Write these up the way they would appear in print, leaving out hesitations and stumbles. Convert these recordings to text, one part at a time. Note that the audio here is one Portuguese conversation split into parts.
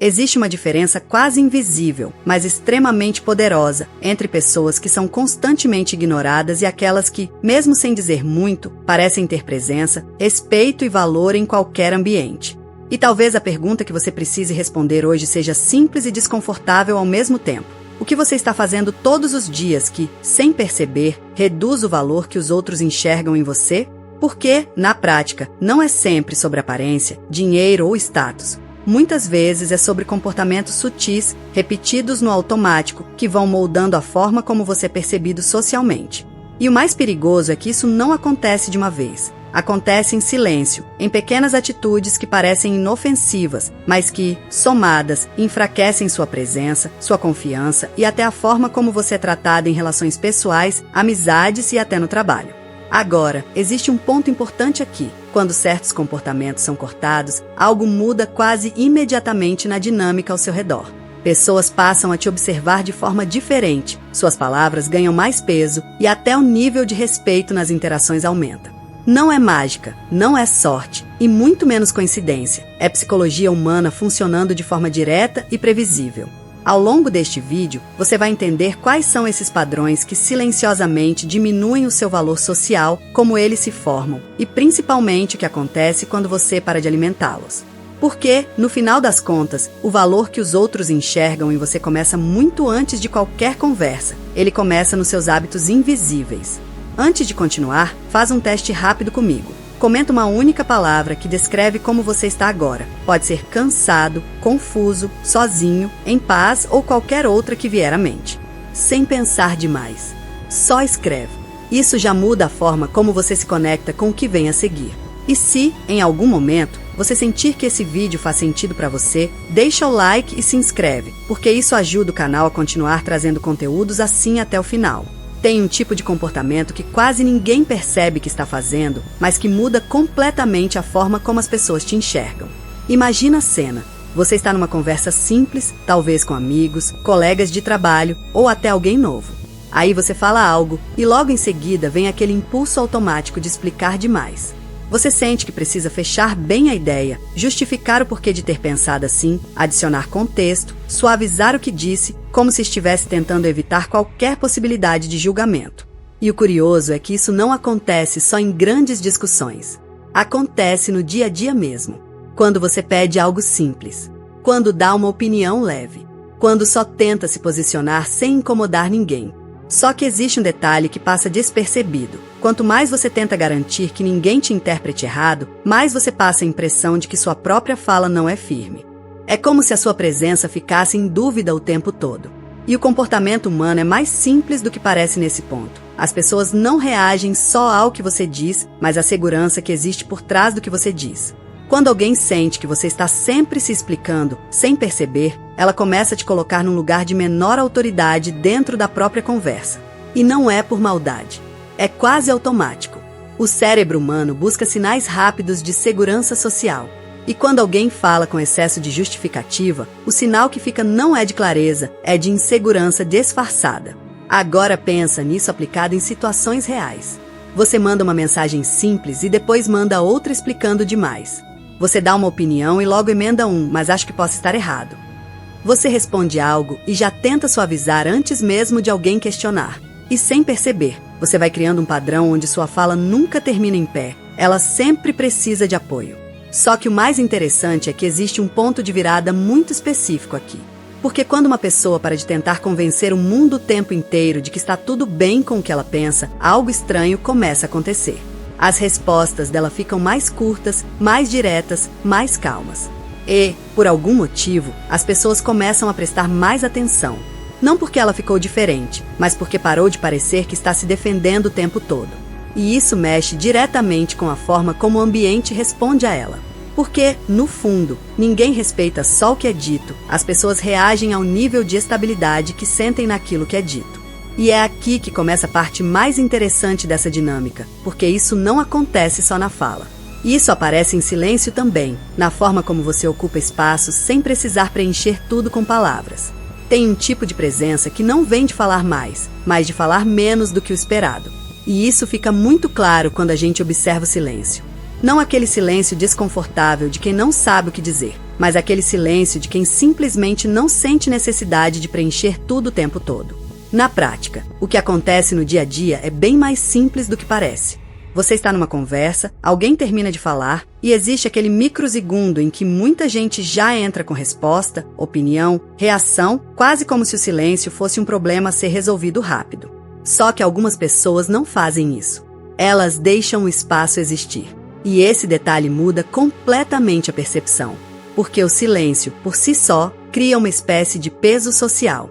Existe uma diferença quase invisível, mas extremamente poderosa, entre pessoas que são constantemente ignoradas e aquelas que, mesmo sem dizer muito, parecem ter presença, respeito e valor em qualquer ambiente. E talvez a pergunta que você precise responder hoje seja simples e desconfortável ao mesmo tempo. O que você está fazendo todos os dias que, sem perceber, reduz o valor que os outros enxergam em você? Porque, na prática, não é sempre sobre aparência, dinheiro ou status. Muitas vezes é sobre comportamentos sutis, repetidos no automático, que vão moldando a forma como você é percebido socialmente. E o mais perigoso é que isso não acontece de uma vez. Acontece em silêncio, em pequenas atitudes que parecem inofensivas, mas que, somadas, enfraquecem sua presença, sua confiança e até a forma como você é tratado em relações pessoais, amizades e até no trabalho. Agora, existe um ponto importante aqui. Quando certos comportamentos são cortados, algo muda quase imediatamente na dinâmica ao seu redor. Pessoas passam a te observar de forma diferente, suas palavras ganham mais peso e até o nível de respeito nas interações aumenta. Não é mágica, não é sorte e muito menos coincidência. É psicologia humana funcionando de forma direta e previsível. Ao longo deste vídeo, você vai entender quais são esses padrões que silenciosamente diminuem o seu valor social, como eles se formam, e principalmente o que acontece quando você para de alimentá-los. Porque, no final das contas, o valor que os outros enxergam em você começa muito antes de qualquer conversa. Ele começa nos seus hábitos invisíveis. Antes de continuar, faz um teste rápido comigo. Comenta uma única palavra que descreve como você está agora. Pode ser cansado, confuso, sozinho, em paz ou qualquer outra que vier à mente. Sem pensar demais. Só escreve. Isso já muda a forma como você se conecta com o que vem a seguir. E se, em algum momento, você sentir que esse vídeo faz sentido para você, deixa o like e se inscreve, porque isso ajuda o canal a continuar trazendo conteúdos assim até o final. Tem um tipo de comportamento que quase ninguém percebe que está fazendo, mas que muda completamente a forma como as pessoas te enxergam. Imagina a cena. Você está numa conversa simples, talvez com amigos, colegas de trabalho ou até alguém novo. Aí você fala algo e logo em seguida vem aquele impulso automático de explicar demais. Você sente que precisa fechar bem a ideia, justificar o porquê de ter pensado assim, adicionar contexto, suavizar o que disse, como se estivesse tentando evitar qualquer possibilidade de julgamento. E o curioso é que isso não acontece só em grandes discussões. Acontece no dia a dia mesmo. Quando você pede algo simples. Quando dá uma opinião leve. Quando só tenta se posicionar sem incomodar ninguém. Só que existe um detalhe que passa despercebido. Quanto mais você tenta garantir que ninguém te interprete errado, mais você passa a impressão de que sua própria fala não é firme. É como se a sua presença ficasse em dúvida o tempo todo. E o comportamento humano é mais simples do que parece nesse ponto. As pessoas não reagem só ao que você diz, mas à segurança que existe por trás do que você diz. Quando alguém sente que você está sempre se explicando, sem perceber, ela começa a te colocar num lugar de menor autoridade dentro da própria conversa. E não é por maldade. É quase automático. O cérebro humano busca sinais rápidos de segurança social. E quando alguém fala com excesso de justificativa, o sinal que fica não é de clareza, é de insegurança disfarçada. Agora pensa nisso aplicado em situações reais. Você manda uma mensagem simples e depois manda outra explicando demais. Você dá uma opinião e logo emenda mas acho que posso estar errado. Você responde algo e já tenta suavizar antes mesmo de alguém questionar. E sem perceber, você vai criando um padrão onde sua fala nunca termina em pé. Ela sempre precisa de apoio. Só que o mais interessante é que existe um ponto de virada muito específico aqui. Porque quando uma pessoa para de tentar convencer o mundo o tempo inteiro de que está tudo bem com o que ela pensa, algo estranho começa a acontecer. As respostas dela ficam mais curtas, mais diretas, mais calmas. E, por algum motivo, as pessoas começam a prestar mais atenção. Não porque ela ficou diferente, mas porque parou de parecer que está se defendendo o tempo todo. E isso mexe diretamente com a forma como o ambiente responde a ela. Porque, no fundo, ninguém respeita só o que é dito, as pessoas reagem ao nível de estabilidade que sentem naquilo que é dito. E é aqui que começa a parte mais interessante dessa dinâmica, porque isso não acontece só na fala. Isso aparece em silêncio também, na forma como você ocupa espaços sem precisar preencher tudo com palavras. Tem um tipo de presença que não vem de falar mais, mas de falar menos do que o esperado. E isso fica muito claro quando a gente observa o silêncio. Não aquele silêncio desconfortável de quem não sabe o que dizer, mas aquele silêncio de quem simplesmente não sente necessidade de preencher tudo o tempo todo. Na prática, o que acontece no dia a dia é bem mais simples do que parece. Você está numa conversa, alguém termina de falar e existe aquele microsegundo em que muita gente já entra com resposta, opinião, reação, quase como se o silêncio fosse um problema a ser resolvido rápido. Só que algumas pessoas não fazem isso. Elas deixam o espaço existir. E esse detalhe muda completamente a percepção, porque o silêncio, por si só, cria uma espécie de peso social.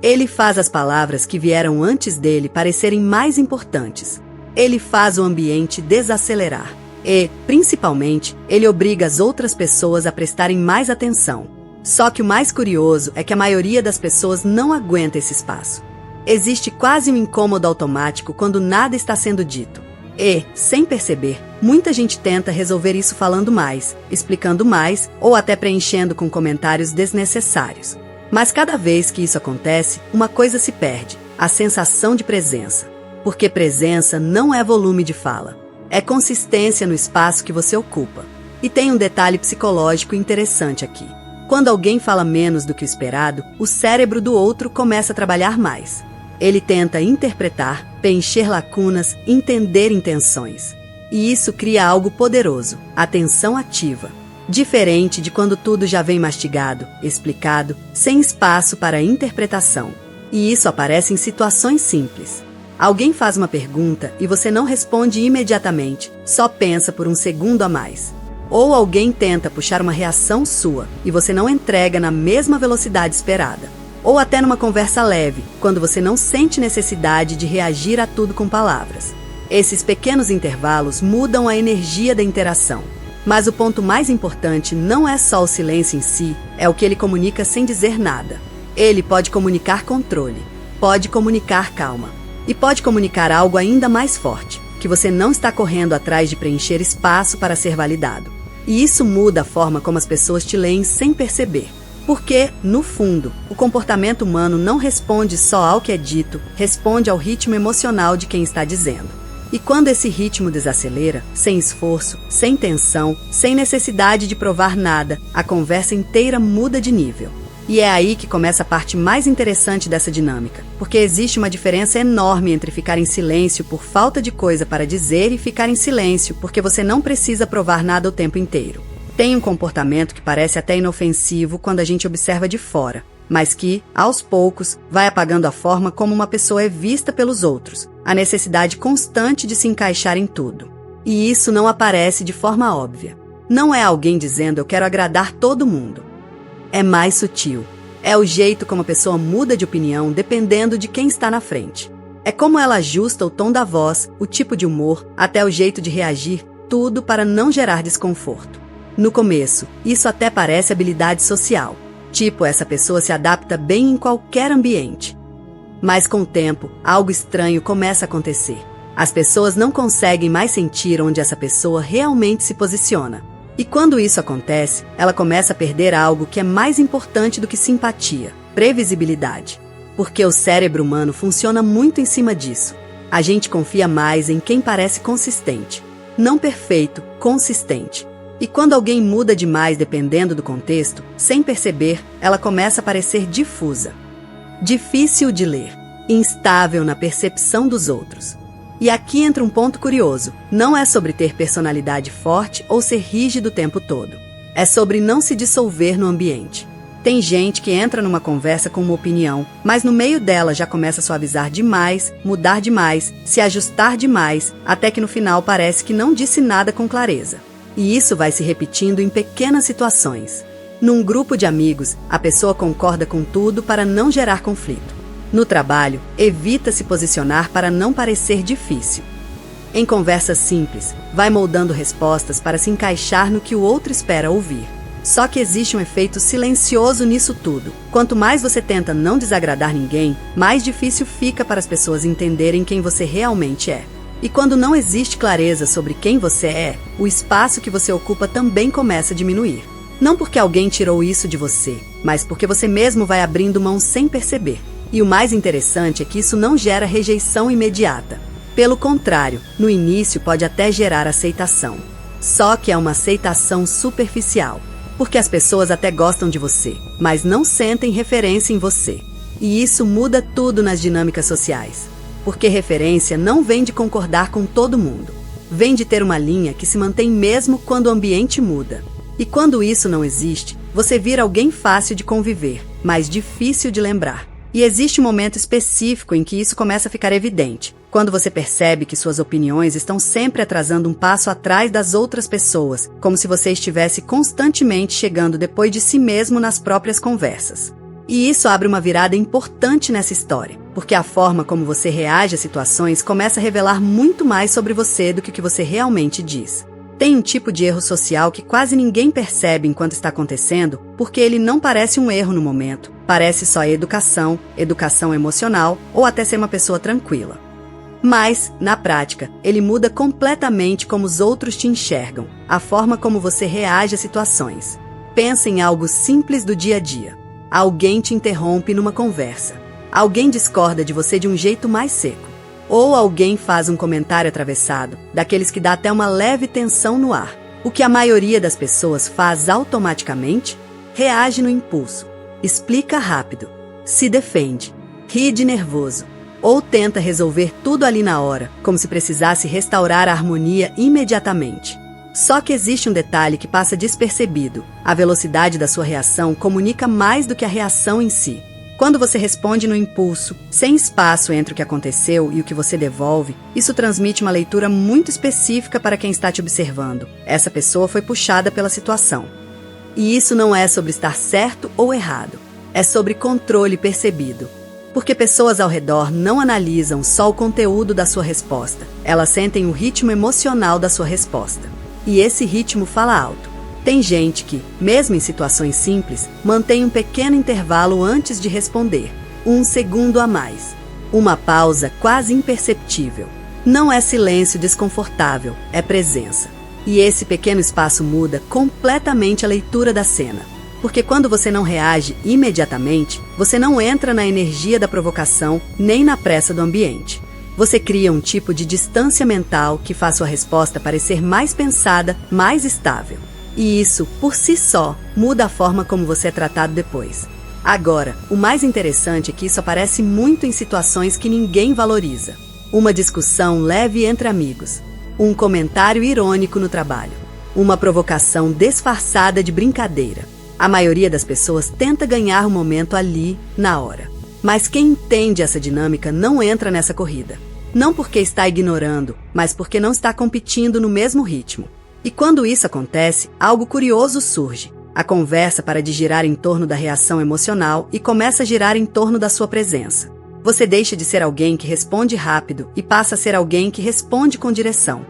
Ele faz as palavras que vieram antes dele parecerem mais importantes. Ele faz o ambiente desacelerar. E, principalmente, ele obriga as outras pessoas a prestarem mais atenção. Só que o mais curioso é que a maioria das pessoas não aguenta esse espaço. Existe quase um incômodo automático quando nada está sendo dito. E, sem perceber, muita gente tenta resolver isso falando mais, explicando mais ou até preenchendo com comentários desnecessários. Mas cada vez que isso acontece, uma coisa se perde: a sensação de presença. Porque presença não é volume de fala, é consistência no espaço que você ocupa. E tem um detalhe psicológico interessante aqui. Quando alguém fala menos do que o esperado, o cérebro do outro começa a trabalhar mais. Ele tenta interpretar, preencher lacunas, entender intenções. E isso cria algo poderoso, atenção ativa. Diferente de quando tudo já vem mastigado, explicado, sem espaço para interpretação. E isso aparece em situações simples. Alguém faz uma pergunta e você não responde imediatamente, só pensa por um segundo a mais. Ou alguém tenta puxar uma reação sua e você não entrega na mesma velocidade esperada. Ou até numa conversa leve, quando você não sente necessidade de reagir a tudo com palavras. Esses pequenos intervalos mudam a energia da interação. Mas o ponto mais importante não é só o silêncio em si, é o que ele comunica sem dizer nada. Ele pode comunicar controle, pode comunicar calma, e pode comunicar algo ainda mais forte, que você não está correndo atrás de preencher espaço para ser validado. E isso muda a forma como as pessoas te leem sem perceber. Porque, no fundo, o comportamento humano não responde só ao que é dito, responde ao ritmo emocional de quem está dizendo. E quando esse ritmo desacelera, sem esforço, sem tensão, sem necessidade de provar nada, a conversa inteira muda de nível. E é aí que começa a parte mais interessante dessa dinâmica, porque existe uma diferença enorme entre ficar em silêncio por falta de coisa para dizer e ficar em silêncio porque você não precisa provar nada o tempo inteiro. Tem um comportamento que parece até inofensivo quando a gente observa de fora, mas que, aos poucos, vai apagando a forma como uma pessoa é vista pelos outros, a necessidade constante de se encaixar em tudo. E isso não aparece de forma óbvia. Não é alguém dizendo "eu quero agradar todo mundo". É mais sutil. É o jeito como a pessoa muda de opinião dependendo de quem está na frente. É como ela ajusta o tom da voz, o tipo de humor, até o jeito de reagir, tudo para não gerar desconforto. No começo, isso até parece habilidade social. Tipo, essa pessoa se adapta bem em qualquer ambiente. Mas com o tempo, algo estranho começa a acontecer. As pessoas não conseguem mais sentir onde essa pessoa realmente se posiciona. E quando isso acontece, ela começa a perder algo que é mais importante do que simpatia: previsibilidade. Porque o cérebro humano funciona muito em cima disso. A gente confia mais em quem parece consistente. Não perfeito, consistente. E quando alguém muda demais dependendo do contexto, sem perceber, ela começa a parecer difusa. Difícil de ler, instável na percepção dos outros. E aqui entra um ponto curioso: não é sobre ter personalidade forte ou ser rígido o tempo todo. É sobre não se dissolver no ambiente. Tem gente que entra numa conversa com uma opinião, mas no meio dela já começa a suavizar demais, mudar demais, se ajustar demais, até que no final parece que não disse nada com clareza. E isso vai se repetindo em pequenas situações. Num grupo de amigos, a pessoa concorda com tudo para não gerar conflito. No trabalho, evita se posicionar para não parecer difícil. Em conversas simples, vai moldando respostas para se encaixar no que o outro espera ouvir. Só que existe um efeito silencioso nisso tudo. Quanto mais você tenta não desagradar ninguém, mais difícil fica para as pessoas entenderem quem você realmente é. E quando não existe clareza sobre quem você é, o espaço que você ocupa também começa a diminuir. Não porque alguém tirou isso de você, mas porque você mesmo vai abrindo mão sem perceber. E o mais interessante é que isso não gera rejeição imediata. Pelo contrário, no início pode até gerar aceitação. Só que é uma aceitação superficial, porque as pessoas até gostam de você, mas não sentem referência em você. E isso muda tudo nas dinâmicas sociais, porque referência não vem de concordar com todo mundo, vem de ter uma linha que se mantém mesmo quando o ambiente muda. E quando isso não existe, você vira alguém fácil de conviver, mas difícil de lembrar. E existe um momento específico em que isso começa a ficar evidente, quando você percebe que suas opiniões estão sempre atrasando um passo atrás das outras pessoas, como se você estivesse constantemente chegando depois de si mesmo nas próprias conversas. E isso abre uma virada importante nessa história, porque a forma como você reage a situações começa a revelar muito mais sobre você do que o que você realmente diz. Tem um tipo de erro social que quase ninguém percebe enquanto está acontecendo, porque ele não parece um erro no momento, parece só educação emocional ou até ser uma pessoa tranquila. Mas, na prática, ele muda completamente como os outros te enxergam, a forma como você reage a situações. Pensa em algo simples do dia a dia. Alguém te interrompe numa conversa. Alguém discorda de você de um jeito mais seco. Ou alguém faz um comentário atravessado, daqueles que dá até uma leve tensão no ar. O que a maioria das pessoas faz automaticamente? Reage no impulso, explica rápido, se defende, ri de nervoso, ou tenta resolver tudo ali na hora, como se precisasse restaurar a harmonia imediatamente. Só que existe um detalhe que passa despercebido. A velocidade da sua reação comunica mais do que a reação em si. Quando você responde no impulso, sem espaço entre o que aconteceu e o que você devolve, isso transmite uma leitura muito específica para quem está te observando. Essa pessoa foi puxada pela situação. E isso não é sobre estar certo ou errado. É sobre controle percebido. Porque pessoas ao redor não analisam só o conteúdo da sua resposta. Elas sentem o ritmo emocional da sua resposta. E esse ritmo fala alto. Tem gente que, mesmo em situações simples, mantém um pequeno intervalo antes de responder. 1 segundo a mais. Uma pausa quase imperceptível. Não é silêncio desconfortável, é presença. E esse pequeno espaço muda completamente a leitura da cena. Porque quando você não reage imediatamente, você não entra na energia da provocação nem na pressa do ambiente. Você cria um tipo de distância mental que faz sua resposta parecer mais pensada, mais estável. E isso, por si só, muda a forma como você é tratado depois. Agora, o mais interessante é que isso aparece muito em situações que ninguém valoriza. Uma discussão leve entre amigos. Um comentário irônico no trabalho. Uma provocação disfarçada de brincadeira. A maioria das pessoas tenta ganhar o momento ali, na hora. Mas quem entende essa dinâmica não entra nessa corrida. Não porque está ignorando, mas porque não está competindo no mesmo ritmo. E quando isso acontece, algo curioso surge. A conversa para de girar em torno da reação emocional e começa a girar em torno da sua presença. Você deixa de ser alguém que responde rápido e passa a ser alguém que responde com direção.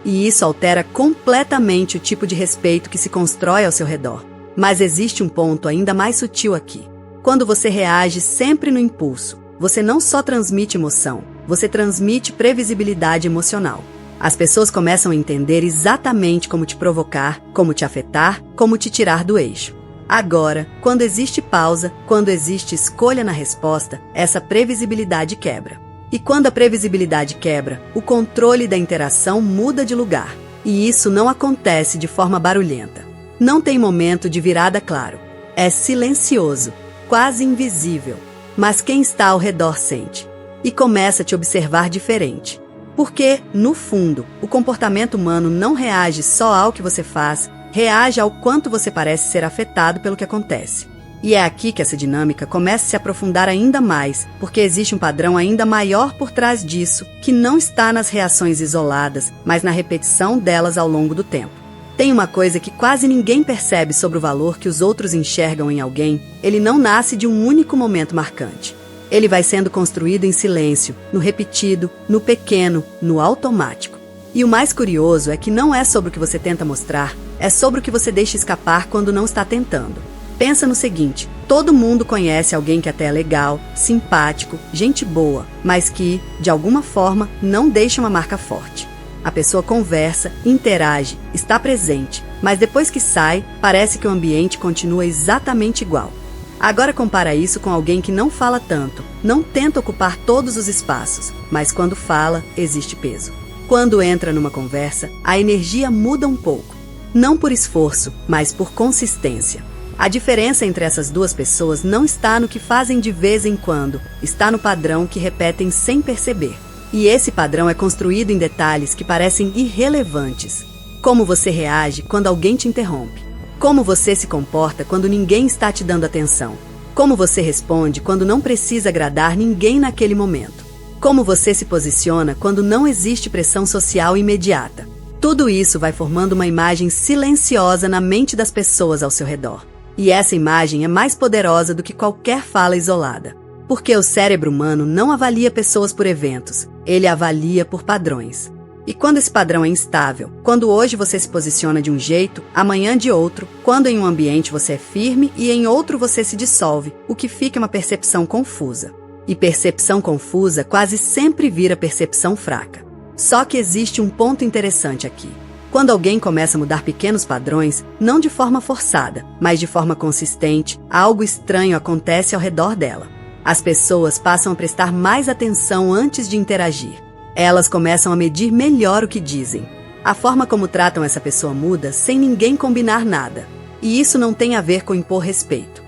E isso altera completamente o tipo de respeito que se constrói ao seu redor. Mas existe um ponto ainda mais sutil aqui. Quando você reage sempre no impulso, você não só transmite emoção, você transmite previsibilidade emocional. As pessoas começam a entender exatamente como te provocar, como te afetar, como te tirar do eixo. Agora, quando existe pausa, quando existe escolha na resposta, essa previsibilidade quebra. E quando a previsibilidade quebra, o controle da interação muda de lugar. E isso não acontece de forma barulhenta. Não tem momento de virada claro. É silencioso, quase invisível. Mas quem está ao redor sente. E começa a te observar diferente. Porque, no fundo, o comportamento humano não reage só ao que você faz, reage ao quanto você parece ser afetado pelo que acontece. E é aqui que essa dinâmica começa a se aprofundar ainda mais, porque existe um padrão ainda maior por trás disso, que não está nas reações isoladas, mas na repetição delas ao longo do tempo. Tem uma coisa que quase ninguém percebe sobre o valor que os outros enxergam em alguém, ele não nasce de um único momento marcante. Ele vai sendo construído em silêncio, no repetido, no pequeno, no automático. E o mais curioso é que não é sobre o que você tenta mostrar, é sobre o que você deixa escapar quando não está tentando. Pensa no seguinte, todo mundo conhece alguém que até é legal, simpático, gente boa, mas que, de alguma forma, não deixa uma marca forte. A pessoa conversa, interage, está presente, mas depois que sai, parece que o ambiente continua exatamente igual. Agora compara isso com alguém que não fala tanto, não tenta ocupar todos os espaços, mas quando fala, existe peso. Quando entra numa conversa, a energia muda um pouco. Não por esforço, mas por consistência. A diferença entre essas duas pessoas não está no que fazem de vez em quando, está no padrão que repetem sem perceber. E esse padrão é construído em detalhes que parecem irrelevantes. Como você reage quando alguém te interrompe. Como você se comporta quando ninguém está te dando atenção. Como você responde quando não precisa agradar ninguém naquele momento. Como você se posiciona quando não existe pressão social imediata. Tudo isso vai formando uma imagem silenciosa na mente das pessoas ao seu redor. E essa imagem é mais poderosa do que qualquer fala isolada. Porque o cérebro humano não avalia pessoas por eventos, ele avalia por padrões. E quando esse padrão é instável, quando hoje você se posiciona de um jeito, amanhã de outro, quando em um ambiente você é firme e em outro você se dissolve, o que fica é uma percepção confusa. E percepção confusa quase sempre vira percepção fraca. Só que existe um ponto interessante aqui. Quando alguém começa a mudar pequenos padrões, não de forma forçada, mas de forma consistente, algo estranho acontece ao redor dela. As pessoas passam a prestar mais atenção antes de interagir. Elas começam a medir melhor o que dizem. A forma como tratam essa pessoa muda sem ninguém combinar nada. E isso não tem a ver com impor respeito.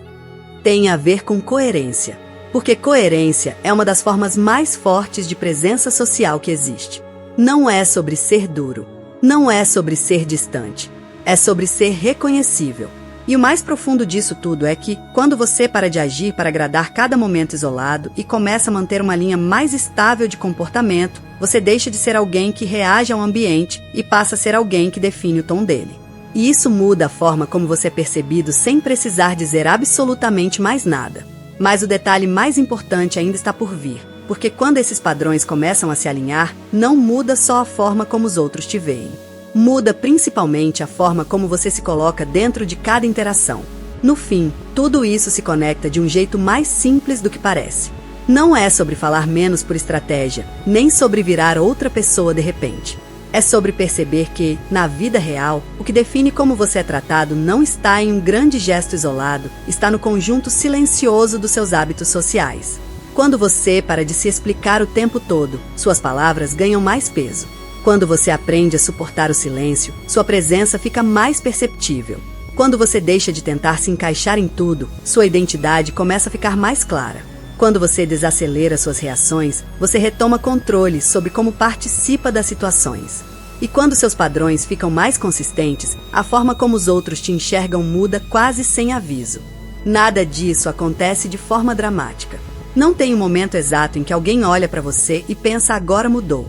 Tem a ver com coerência. Porque coerência é uma das formas mais fortes de presença social que existe. Não é sobre ser duro. Não é sobre ser distante, é sobre ser reconhecível. E o mais profundo disso tudo é que, quando você para de agir para agradar cada momento isolado e começa a manter uma linha mais estável de comportamento, você deixa de ser alguém que reage ao ambiente e passa a ser alguém que define o tom dele. E isso muda a forma como você é percebido sem precisar dizer absolutamente mais nada. Mas o detalhe mais importante ainda está por vir. Porque quando esses padrões começam a se alinhar, não muda só a forma como os outros te veem. Muda principalmente a forma como você se coloca dentro de cada interação. No fim, tudo isso se conecta de um jeito mais simples do que parece. Não é sobre falar menos por estratégia, nem sobre virar outra pessoa de repente. É sobre perceber que, na vida real, o que define como você é tratado não está em um grande gesto isolado, está no conjunto silencioso dos seus hábitos sociais. Quando você para de se explicar o tempo todo, suas palavras ganham mais peso. Quando você aprende a suportar o silêncio, sua presença fica mais perceptível. Quando você deixa de tentar se encaixar em tudo, sua identidade começa a ficar mais clara. Quando você desacelera suas reações, você retoma controle sobre como participa das situações. E quando seus padrões ficam mais consistentes, a forma como os outros te enxergam muda quase sem aviso. Nada disso acontece de forma dramática. Não tem um momento exato em que alguém olha para você e pensa agora mudou.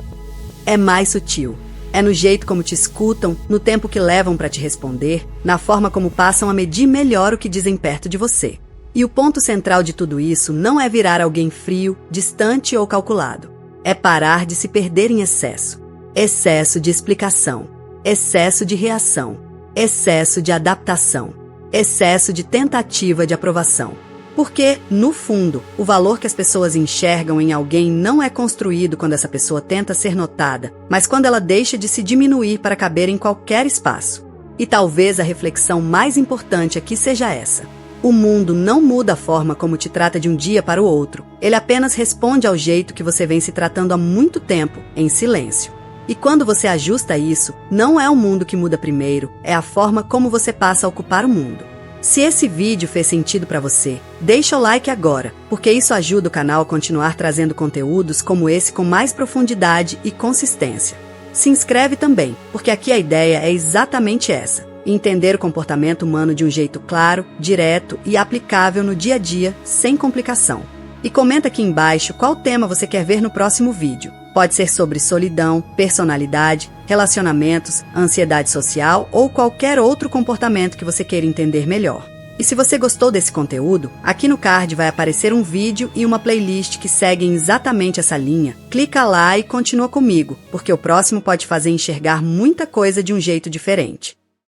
É mais sutil. É no jeito como te escutam, no tempo que levam para te responder, na forma como passam a medir melhor o que dizem perto de você. E o ponto central de tudo isso não é virar alguém frio, distante ou calculado. É parar de se perder em excesso. Excesso de explicação. Excesso de reação. Excesso de adaptação. Excesso de tentativa de aprovação. Porque, no fundo, o valor que as pessoas enxergam em alguém não é construído quando essa pessoa tenta ser notada, mas quando ela deixa de se diminuir para caber em qualquer espaço. E talvez a reflexão mais importante aqui seja essa. O mundo não muda a forma como te trata de um dia para o outro. Ele apenas responde ao jeito que você vem se tratando há muito tempo, em silêncio. E quando você ajusta isso, não é o mundo que muda primeiro, é a forma como você passa a ocupar o mundo. Se esse vídeo fez sentido para você, deixa o like agora, porque isso ajuda o canal a continuar trazendo conteúdos como esse com mais profundidade e consistência. Se inscreve também, porque aqui a ideia é exatamente essa: entender o comportamento humano de um jeito claro, direto e aplicável no dia a dia, sem complicação. E comenta aqui embaixo qual tema você quer ver no próximo vídeo. Pode ser sobre solidão, personalidade, relacionamentos, ansiedade social ou qualquer outro comportamento que você queira entender melhor. E se você gostou desse conteúdo, aqui no card vai aparecer um vídeo e uma playlist que seguem exatamente essa linha. Clica lá e continua comigo, porque o próximo pode fazer enxergar muita coisa de um jeito diferente.